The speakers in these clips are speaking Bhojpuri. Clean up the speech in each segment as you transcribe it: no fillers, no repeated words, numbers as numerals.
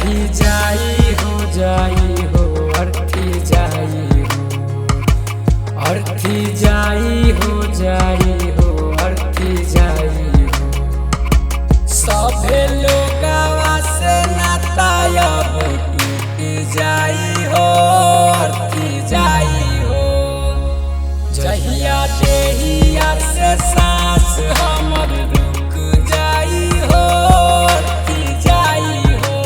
अर्थी जाई हो अर्थी जाई हो अर्थी जाई हो अर्थी जाई हो। सभे लोगवा से नाता अब टूट जाई हो अर्थी जाई हो। जहिया देहिया से सांस हमर रुक जाई हो अर्थी जाई हो।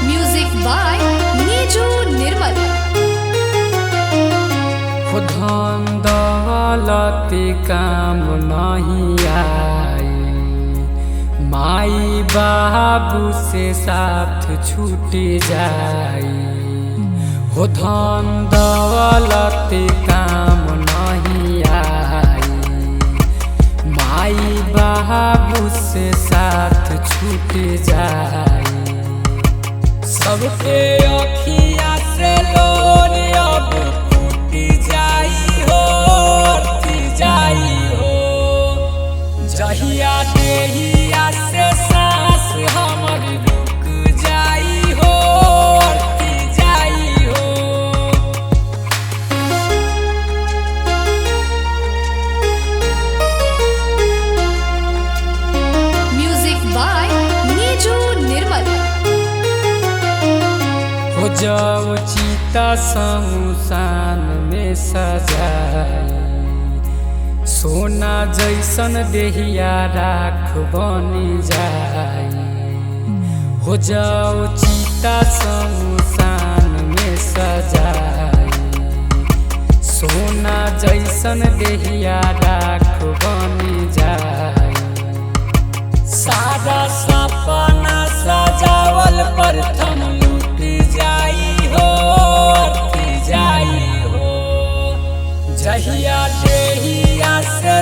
म्यूजिक बाय नीजू निर्मल। धन दौलत काम नहीं आई, माई बाबू से साथ छूट जाई हो। धन दौलत काम नहीं आई, माई बाबू से साथ छूट जाई। सबके अखिया से लोर अब फूट जाई हो अर्थी जाई हो। जहिया देहिया से सांस हमर रुक जाई हो अर्थी जाई हो। म्यूजिक बाय नीजू निर्मल। हो जाओ चीता शमशान में सजाई, सोना जैसन देहिया राख बनी जाई। हो जाओ चीता शमशान में सजाई, सोना जैसन देहिया राख बनी जाई। सारा सपना सजावल प्रथम लूट जाई हो अर्थी जाई हो। जहिया देहिया से